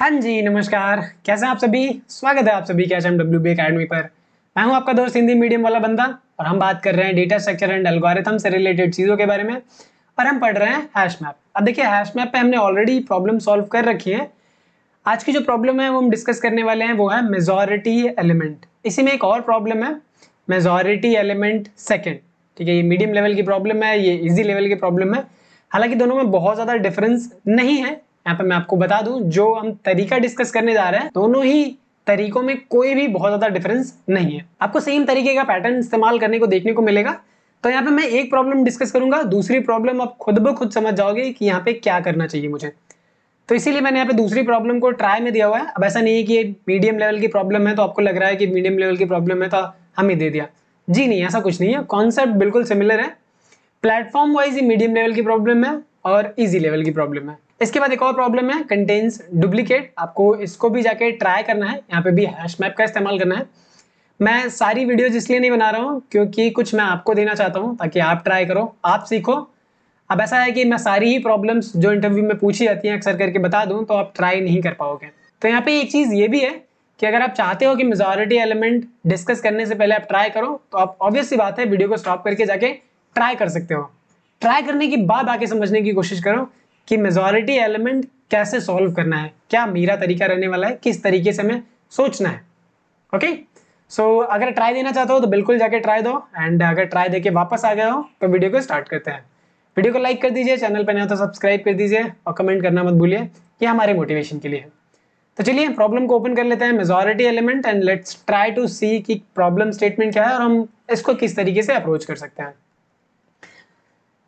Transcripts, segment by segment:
हाँ जी, नमस्कार। कैसे हैं आप सभी? स्वागत है आप सभी का HMWB अकेडमी पर। मैं हूं आपका दोस्त हिंदी मीडियम वाला बंदा और हम बात कर रहे हैं डेटा स्ट्रक्चर एंड एल्गोरिथम से रिलेटेड चीज़ों के बारे में और हम पढ़ रहे हैं हैश मैप। अब देखिए हैश मैप पे हमने ऑलरेडी प्रॉब्लम सॉल्व कर रखी है। आज की जो प्रॉब्लम है वो हम डिस्कस करने वाले हैं वो है मेजॉरिटी एलिमेंट। इसी में एक और प्रॉब्लम है मेजॉरिटी एलिमेंट सेकेंड। ठीक है, ये मीडियम लेवल की प्रॉब्लम है, ये इजी लेवल की प्रॉब्लम है। हालांकि दोनों में बहुत ज्यादा डिफरेंस नहीं है। यहाँ पे मैं आपको बता दूं, जो हम तरीका डिस्कस करने जा रहे हैं दोनों ही तरीकों में कोई भी बहुत ज्यादा डिफरेंस नहीं है। आपको सेम तरीके का पैटर्न इस्तेमाल करने को देखने को मिलेगा। तो यहाँ पे मैं एक प्रॉब्लम डिस्कस करूंगा, दूसरी प्रॉब्लम आप खुद ब खुद समझ जाओगे कि यहाँ पे क्या करना चाहिए मुझे। तो इसीलिए मैंने यहाँ पे दूसरी प्रॉब्लम को ट्राई में दिया हुआ है। अब ऐसा नहीं है कि ये मीडियम लेवल की प्रॉब्लम है तो आपको लग रहा है कि मीडियम लेवल की प्रॉब्लम है तो हम ही दे दिया। जी नहीं, ऐसा कुछ नहीं है, कॉन्सेप्ट बिल्कुल सिमिलर है। प्लेटफॉर्म वाइज ही मीडियम लेवल की प्रॉब्लम है और इजी लेवल की प्रॉब्लम है। इसके बाद एक और प्रॉब्लम है कंटेन्स डुप्लीकेट। आपको इसको भी जाके ट्राई करना है, यहाँ पे भी हैश मैप का इस्तेमाल करना है। मैं सारी वीडियोज इसलिए नहीं बना रहा हूँ क्योंकि कुछ मैं आपको देना चाहता हूँ ताकि आप ट्राई करो, आप सीखो। अब ऐसा है कि मैं सारी ही प्रॉब्लम्स जो इंटरव्यू में पूछी जाती हैं अक्सर करके बता दूं तो आप ट्राई नहीं कर पाओगे। तो यहाँ पे एक चीज ये भी है कि अगर आप चाहते हो कि मेजॉरिटी एलिमेंट डिस्कस करने से पहले आप ट्राई करो तो आप ऑब्वियस सी बात है वीडियो को स्टॉप करके जाके ट्राई कर सकते हो। ट्राई करने के बाद आके समझने की कोशिश करो कि मेजॉरिटी एलिमेंट कैसे सॉल्व करना है, क्या मेरा तरीका रहने वाला है, किस तरीके से हमें सोचना है। ओके, सो अगर ट्राई देना चाहते हो तो बिल्कुल जाके ट्राई दो, एंड अगर ट्राई देके वापस आ गए हो तो वीडियो को स्टार्ट करते हैं। वीडियो को लाइक कर दीजिए, चैनल पर नया तो सब्सक्राइब कर दीजिए और कमेंट करना मत भूलिए, ये हमारे मोटिवेशन के लिए है। तो चलिए प्रॉब्लम को ओपन कर लेते हैं, majority element, and let's try to see कि प्रॉब्लम स्टेटमेंट क्या है और हम इसको किस तरीके से अप्रोच कर सकते हैं।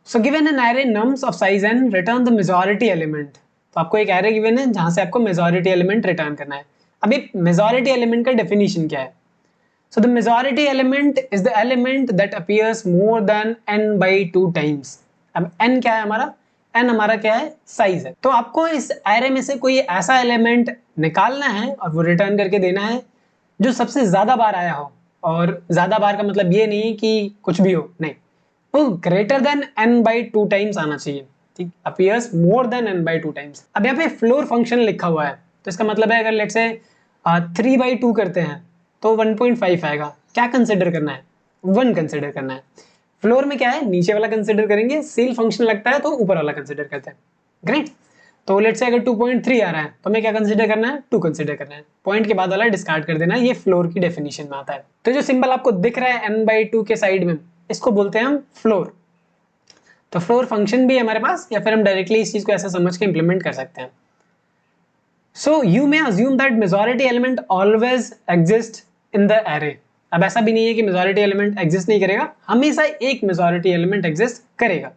So given an array nums of size and return the majority element. तो आपको एक एरे गिवन है जहां से आपको मेजॉरिटी एलिमेंट रिटर्न करना है। अभी मेजॉरिटी एलिमेंट का डेफिनेशन क्या है? So the majority element is the element that appears more than n by 2 times. अब n क्या है हमारा? n हमारा क्या है? साइज है। तो आपको इस एरे में से कोई ऐसा एलिमेंट निकालना है और वो रिटर्न करके देना है जो सबसे ज्यादा बार आया हो। और ज्यादा बार का मतलब ये नहीं कि कुछ भी हो, नहीं, वो greater than n by 2 times आना चाहिए। ठीक, appears more than n by 2 times. अब यहाँ पे फ्लोर फंक्शन लिखा हुआ है तो इसका मतलब है अगर लेट्स से 3/2 करते हैं तो 1.5 आएगा। क्या कंसिडर करना है? 1 कंसिडर करना है। फ्लोर में क्या है? नीचे वाला कंसिडर करेंगे, सील फंक्शन लगता है तो ऊपर वाला कंसिडर करते हैं। ग्रेट। तो लेट्स से अगर 2.3 आ रहा है तो हमें क्या कंसिडर करना है? 2 कंसिडर करना है। पॉइंट के बाद वाला डिस्कार्ड कर देना है, ये फ्लोर की डेफिनेशन में आता है। तो जो सिंबल आपको दिख रहा है n/2 के साइड में, इसको बोलते हैं हम फ्लोर। तो फ्लोर फंक्शन भी है हमारे पास, या फिर हम डायरेक्टली इस चीज को ऐसा समझ के इंप्लीमेंट कर सकते हैं। So you may assume that majority element always exists in the array. अब ऐसा भी नहीं है कि मेजॉरिटी एलिमेंट एग्जिस्ट नहीं करेगा, हमेशा एक मेजॉरिटी एलिमेंट एग्जिस्ट करेगा।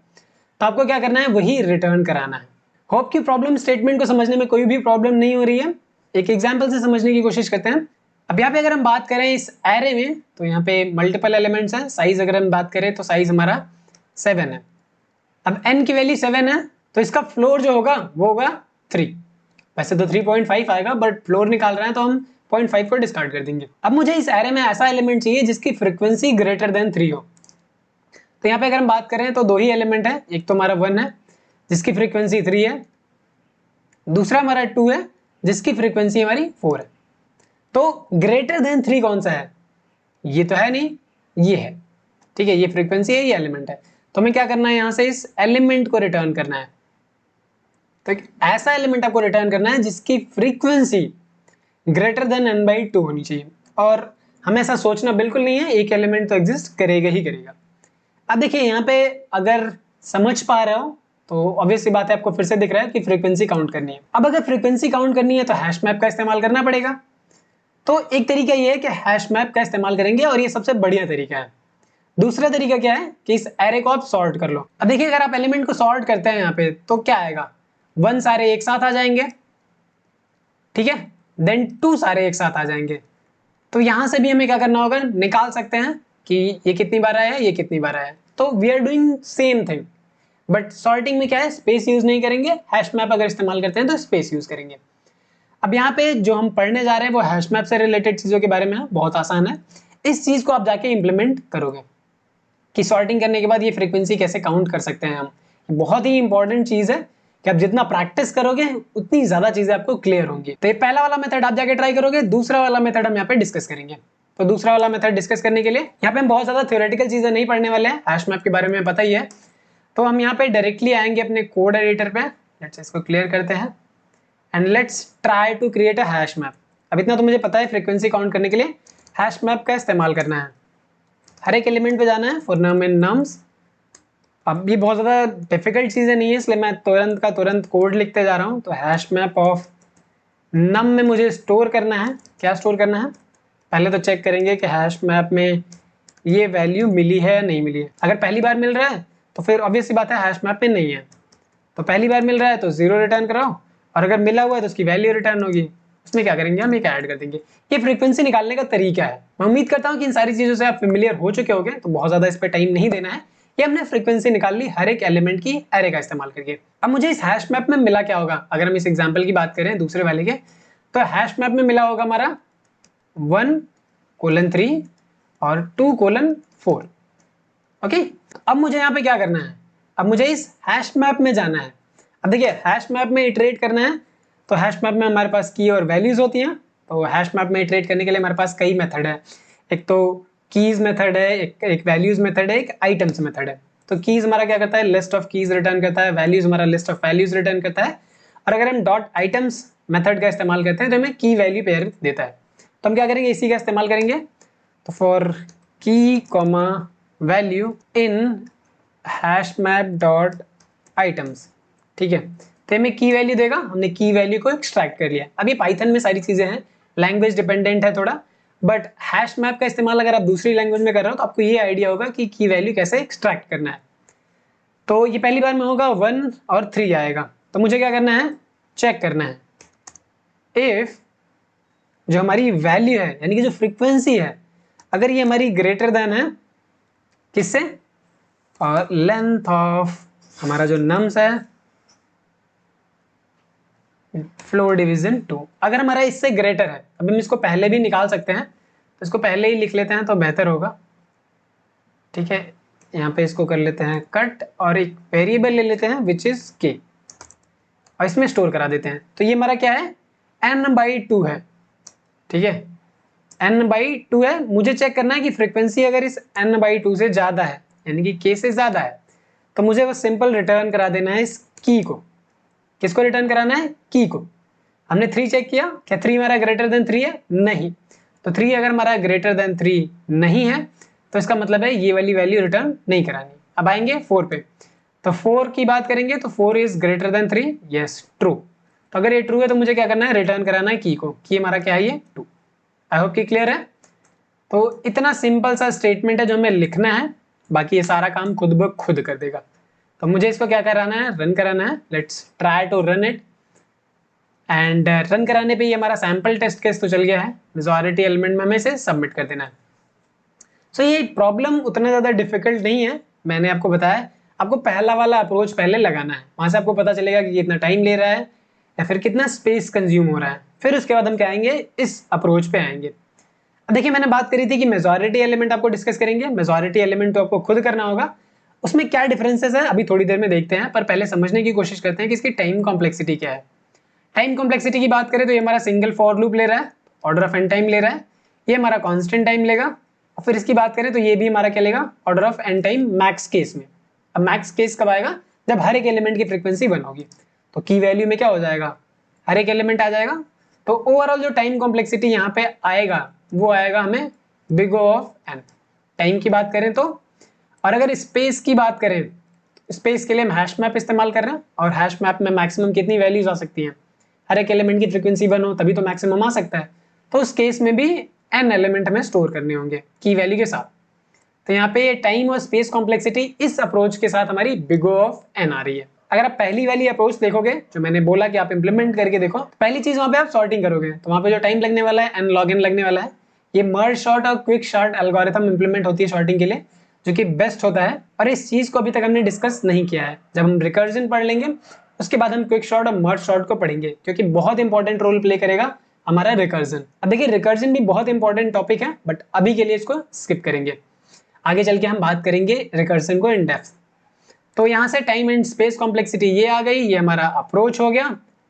तो आपको क्या करना है? वही रिटर्न कराना है। होप की प्रॉब्लम स्टेटमेंट को समझने में कोई भी प्रॉब्लम नहीं हो रही है। एक एग्जांपल से समझने की कोशिश करते हैं। अब यहाँ पे अगर हम बात करें इस एरे में तो यहाँ पे मल्टीपल एलिमेंट्स हैं। साइज अगर हम बात करें तो साइज हमारा 7 है। अब n की वैल्यू 7 है तो इसका फ्लोर जो होगा वो होगा 3। वैसे तो 3.5 आएगा बट फ्लोर निकाल रहे हैं तो हम 0.5 को डिस्कार्ड कर देंगे। अब मुझे इस एरे में ऐसा एलिमेंट चाहिए जिसकी फ्रीक्वेंसी ग्रेटर देन 3 हो। तो यहाँ पे अगर हम बात करें तो दो ही एलिमेंट है, एक तो हमारा 1 है जिसकी फ्रीक्वेंसी 3 है, दूसरा हमारा 2 है जिसकी फ्रीक्वेंसी हमारी 4 है। तो ग्रेटर देन 3 कौन सा है? ये तो है नहीं, ये है। ठीक है, ये फ्रीक्वेंसी है, ये एलिमेंट है। तो हमें क्या करना है? यहाँ से इस एलिमेंट को रिटर्न करना है। तो एक ऐसा एलिमेंट आपको रिटर्न करना है जिसकी फ्रीक्वेंसी ग्रेटर देन n/2 होनी चाहिए। और हमें ऐसा सोचना बिल्कुल नहीं है, एक एलिमेंट तो एग्जिस्ट करेगा ही करेगा। अब देखिए यहाँ पे अगर समझ पा रहे हो तो ऑब्वियस सी बात है, आपको फिर से दिख रहा है कि फ्रीक्वेंसी काउंट करनी है। अब अगर फ्रीक्वेंसी काउंट करनी है तो हैश मैप का इस्तेमाल करना पड़ेगा। तो एक तरीका ये है कि हैश मैप का इस्तेमाल करेंगे और ये सबसे बढ़िया तरीका है। दूसरा तरीका क्या है कि इस एरे को आप सॉर्ट कर लो। अब देखिए अगर आप एलिमेंट को सॉर्ट करते हैं यहाँ पे तो क्या आएगा? 1 सारे एक साथ आ जाएंगे, ठीक है, देन 2 सारे एक साथ आ जाएंगे। तो यहां से भी हमें क्या करना होगा? निकाल सकते हैं कि ये कितनी बार आया है, ये कितनी बार आया है। तो we are doing same thing, but sorting में क्या है? स्पेस यूज नहीं करेंगे। हैश मैप अगर इस्तेमाल करते हैं तो स्पेस यूज करेंगे। अब यहाँ पे जो हम पढ़ने जा रहे हैं वो हैश मैप से रिलेटेड चीजों के बारे में है, बहुत आसान है। इस चीज को आप जाके इंप्लीमेंट करोगे कि सॉर्टिंग करने के बाद ये फ्रीक्वेंसी कैसे काउंट कर सकते हैं हम। बहुत ही इंपॉर्टेंट चीज है कि आप जितना प्रैक्टिस करोगे उतनी ज्यादा चीजें आपको क्लियर होंगी। तो ये पहला वाला मेथड आप जाके ट्राई करोगे, दूसरा वाला मेथड हम यहाँ पे डिस्कस करेंगे। तो दूसरा वाला मेथड डिस्कस करने के लिए यहाँ पे हम बहुत ज्यादा थ्योरेटिकल चीजें नहीं पढ़ने वाले हैं, हैश मैप के बारे में पता ही है। तो हम यहाँ पे डायरेक्टली आएंगे अपने कोड एडिटर पे। लेट्स इसको क्लियर करते हैं and let's try to create a hash map. अब इतना तो मुझे पता है, फ्रीक्वेंसी काउंट करने के लिए हैश मैप का इस्तेमाल करना है। हर एक एलिमेंट पे जाना है फॉर नम इन नम्स। अब ये बहुत ज़्यादा डिफिकल्ट चीज़ें नहीं है, इसलिए मैं तुरंत का तुरंत कोड लिखते जा रहा हूँ। तो हैश मैप ऑफ नम में मुझे स्टोर करना है। क्या स्टोर करना है? पहले तो चेक करेंगे कि हैश मैप में ये वैल्यू मिली है या नहीं मिली है। अगर पहली बार मिल रहा है तो फिर ऑब्वियस सी बात है हैश मैप में नहीं है। तो पहली बार मिल रहा है तो 0 रिटर्न कराओ, और अगर मिला हुआ है तो उसकी वैल्यू रिटर्न होगी। उसमें क्या करेंगे, हम एक ऐड कर देंगे। ये फ्रीक्वेंसी निकालने का तरीका है। मैं उम्मीद करता हूँ कि इन सारी चीज़ों से आप फेमिलियर हो चुके होंगे, तो बहुत ज़्यादा इस पर टाइम नहीं देना है। ये हमने फ्रीक्वेंसी निकाल ली हर एक एलिमेंट की एरे का इस्तेमाल करके। अब मुझे इस हैश मैप में मिला क्या होगा, अगर हम इस एग्जाम्पल की बात करें दूसरे वाले के, तो हैश मैप में मिला होगा हमारा 1:3 और 2:4। ओके, अब मुझे यहाँ पे क्या करना है, अब मुझे इस हैश मैप में जाना है। अब देखिए हैश मैप में इटरेट करना है, तो हैश मैप में हमारे पास की और वैल्यूज होती हैं। तो हैश मैप में इटरेट करने के लिए हमारे पास कई मेथड है। एक तो कीज मेथड है, एक वैल्यूज मेथड है, एक आइटम्स मेथड है। तो कीज हमारा क्या करता है, लिस्ट ऑफ कीज रिटर्न करता है। वैल्यूज हमारा लिस्ट ऑफ वैल्यूज रिटर्न करता है। और अगर हम डॉट आइटम्स मेथड का इस्तेमाल करते हैं तो हमें की वैल्यू पेयर देता है। तो हम क्या करेंगे, इसी का इस्तेमाल करेंगे। तो फॉर की comma value in hash map dot items, ठीक है। तो हमें की वैल्यू देगा, हमने की वैल्यू को एक्सट्रैक्ट कर लिया। अब ये पाइथन में सारी चीजें हैं, लैंग्वेज डिपेंडेंट है थोड़ा, बट हैश मैप का इस्तेमाल अगर आप दूसरी लैंग्वेज में कर रहे हो तो आपको ये आइडिया होगा कि की वैल्यू कैसे एक्सट्रैक्ट करना है। तो ये पहली बार में होगा 1 और 3 आएगा। तो मुझे क्या करना है, चेक करना है इफ जो हमारी वैल्यू है यानी कि जो फ्रीक्वेंसी है, अगर ये हमारी ग्रेटर देन है किससे, और लेंथ ऑफ हमारा जो नम्स है फ्लोर डिवीजन 2, अगर हमारा इससे ग्रेटर है। अब हम इसको पहले भी निकाल सकते हैं, तो इसको पहले ही लिख लेते हैं तो बेहतर होगा। ठीक है, यहाँ पे इसको कर लेते हैं कट और एक वेरिएबल ले लेते हैं विच इज के, और इसमें स्टोर करा देते हैं। तो ये हमारा क्या है, n/2 है। ठीक है, n/2 है। मुझे चेक करना है कि फ्रीक्वेंसी अगर इस n/2 से ज्यादा है यानी कि k से ज्यादा है, तो मुझे बस सिंपल रिटर्न करा देना है इस की को। किसको रिटर्न कराना है, की को। हमने 3 चेक किया, क्या 3 हमारा ग्रेटर देन 3 है, नहीं। तो 3 अगर हमारा ग्रेटर देन 3 नहीं है तो इसका मतलब है ये वाली वैल्यू रिटर्न नहीं करानी। अब आएंगे 4 पे। तो 4 की बात करेंगे तो 4 is greater than 3, yes true. तो अगर ये ट्रू है तो मुझे क्या करना है, रिटर्न कराना है की को। की हमारा क्या है, ये 2। आई होप कि क्लियर है। तो इतना सिंपल सा स्टेटमेंट है जो हमें लिखना है, बाकी ये सारा काम खुद ब खुद कर देगा। तो मुझे इसको क्या कराना है, रन कराना है। Let's try to run it and run कराने पे ये हमारा सैंपल टेस्ट केस तो चल गया है। मेजॉरिटी एलिमेंट में हमें इसे सबमिट कर देना है। सो ये प्रॉब्लम उतना ज़्यादा डिफिकल्ट नहीं है। मैंने आपको बताया आपको पहला वाला अप्रोच पहले लगाना है, वहाँ से आपको पता चलेगा कि कितना टाइम ले रहा है या फिर कितना स्पेस कंज्यूम हो रहा है। फिर उसके बाद हम क्या आएंगे, इस अप्रोच पे आएंगे। अब देखिए मैंने बात करी थी कि मेजॉरिटी एलिमेंट आपको डिस्कस करेंगे। मेजॉरिटी एलिमेंट तो आपको खुद करना होगा, उसमें क्या डिफरेंसेस है अभी थोड़ी देर में देखते हैं, पर पहले समझने की कोशिश करते हैं कि इसकी टाइम कॉम्प्लेक्सिटी क्या है। टाइम कॉम्प्लेक्सिटी की बात करें तो ये हमारा सिंगल फॉर लूप ले रहा है, ऑर्डर ऑफ एन टाइम ले रहा है। ये हमारा कांस्टेंट टाइम लेगा। और फिर इसकी बात करें तो ये भी हमारा क्या लेगा, order of n time max case में। अब मैक्स केस कब आएगा, जब हर एक एलिमेंट की फ्रीक्वेंसी 1 होगी। तो की वैल्यू में क्या हो जाएगा, हर एक एलिमेंट आ जाएगा। तो ओवरऑल जो टाइम कॉम्प्लेक्सिटी यहाँ पे आएगा वो आएगा हमें big O of n. Time की बात करें तो, और अगर स्पेस की बात करें, स्पेस के लिए हम हैश मैप इस्तेमाल कर रहे हैं, और हैश मैप में मैक्सिमम कितनी वैल्यूज आ सकती हैं, हर एक एलिमेंट की फ्रीक्वेंसी 1 हो तभी तो मैक्सिमम आ सकता है। तो उस केस में भी n एलिमेंट हमें स्टोर करने होंगे की वैल्यू के साथ। तो यहाँ पे टाइम और स्पेस कॉम्प्लेक्सिटी इस अप्रोच के साथ हमारी बिग O ऑफ n आ रही है। अगर आप पहली वाली अप्रोच देखोगे जो मैंने बोला कि आप इंप्लीमेंट करके देखो, पहली चीज वहां पे आप सॉर्टिंग करोगे, तो वहां पे जो टाइम लगने वाला है n log n लगने वाला है। ये मर्ज शॉर्ट और क्विक शॉर्ट एल्गोरिथम इंप्लीमेंट होती है शॉर्टिंग के लिए, जो कि बेस्ट होता है। और इस चीज को अभी तक हमने डिस्कस नहीं किया है। जब हम रिकर्जन पढ़ लेंगे उसके बाद हम क्विक शॉर्ट और मर्ज शॉर्ट को पढ़ेंगे, क्योंकि बहुत इंपॉर्टेंट रोल प्ले करेगा हमारा रिकर्जन। अब देखिए रिकर्जन भी बहुत इंपॉर्टेंट टॉपिक है, बट अभी के लिए इसको स्किप करेंगे। आगे चल के हम बात करेंगे रिकर्जन को इन डेप्थ। तो यहाँ से टाइम एंड स्पेस कॉम्प्लेक्सिटी ये आ गई, ये हमारा अप्रोच हो गया।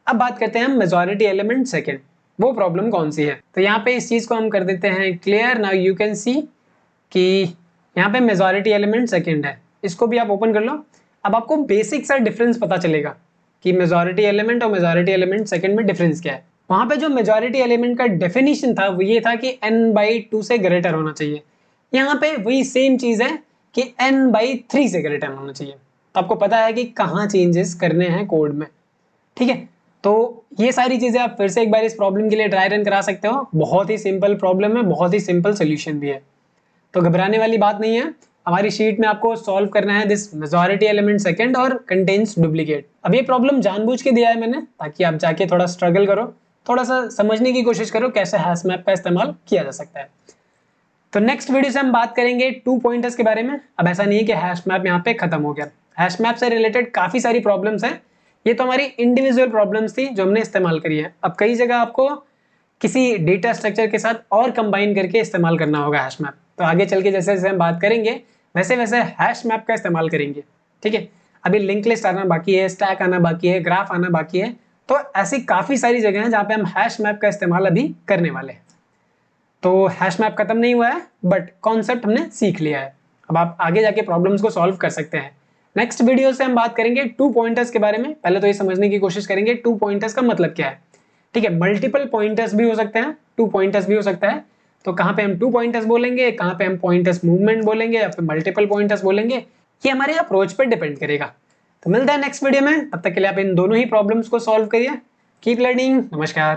अब बात करते हैं हम मेजॉरिटी एलिमेंट सेकंड, वो प्रॉब्लम कौन सी है। तो यहाँ पे इस चीज को हम कर देते हैं clear. Now you can see कि यहाँ पे मेजॉरिटी एलिमेंट सेकंड है, इसको भी आप ओपन कर लो। अब आपको बेसिक सा डिफरेंस पता चलेगा कि मेजॉरिटी एलिमेंट और मेजॉरिटी एलिमेंट सेकंड में डिफरेंस क्या है। वहां पे जो मेजॉरिटी एलिमेंट का डेफिनेशन था वो ये था कि n/2 से ग्रेटर होना चाहिए। यहाँ पे वही सेम चीज है कि n/3 से ग्रेटर होना चाहिए। तो आपको पता है कि कहाँ चेंजेस करने हैं कोड में, ठीक है। तो ये सारी चीजें आप फिर से एक बार इस प्रॉब्लम के लिए ट्राई रन करा सकते हो। बहुत ही सिंपल प्रॉब्लम है, बहुत ही सिंपल सोल्यूशन भी है, तो घबराने वाली बात नहीं है। हमारी शीट में आपको सॉल्व करना है दिस मेजॉरिटी एलिमेंट सेकंड और कंटेन्स डुप्लीकेट। अब ये प्रॉब्लम जानबूझ के दिया है मैंने ताकि आप जाके थोड़ा स्ट्रगल करो, थोड़ा सा समझने की कोशिश करो कैसे हैश मैप का इस्तेमाल किया जा सकता है। तो नेक्स्ट वीडियो से हम बात करेंगे 2 पॉइंटर्स के बारे में। अब ऐसा नहीं है कि हैश मैप यहाँ पे खत्म हो गया, हैश मैप से रिलेटेड काफी सारी प्रॉब्लम्स हैं। ये तो हमारी इंडिविजुअल प्रॉब्लम्स थी जो हमने इस्तेमाल करी है। अब कई जगह आपको किसी डेटा स्ट्रक्चर के साथ और कंबाइन करके इस्तेमाल करना होगा हैश मैप। तो आगे चल के जैसे जैसे हम बात करेंगे वैसे वैसे हैश मैप का इस्तेमाल करेंगे, ठीक है। अभी लिंक लिस्ट आना बाकी है, स्टैक आना बाकी है, ग्राफ आना बाकी है। तो ऐसी काफी सारी जगह हैं जहाँ पे हम हैश मैप का इस्तेमाल अभी करने वाले हैं। तो हैश मैप खत्म नहीं हुआ है बट कॉन्सेप्ट हमने सीख लिया है। अब आप आगे जाके प्रॉब्लम्स को सॉल्व कर सकते हैं। नेक्स्ट वीडियो से हम बात करेंगे 2 पॉइंटर्स के बारे में। पहले तो ये समझने की कोशिश करेंगे 2 पॉइंटर्स का मतलब क्या है, ठीक है। मल्टीपल पॉइंटर्स भी हो सकते हैं, 2 पॉइंटर्स भी हो सकता है। तो कहाँ पे हम 2 पॉइंटर्स बोलेंगे, कहाँ पे हम पॉइंटर्स मूवमेंट बोलेंगे या फिर मल्टीपल पॉइंटर्स बोलेंगे, ये हमारे अप्रोच पर डिपेंड करेगा। तो मिलता है नेक्स्ट वीडियो में, तब तक के लिए आप इन दोनों ही प्रॉब्लम्स को सॉल्व करिए। कीप लर्निंग, नमस्कार।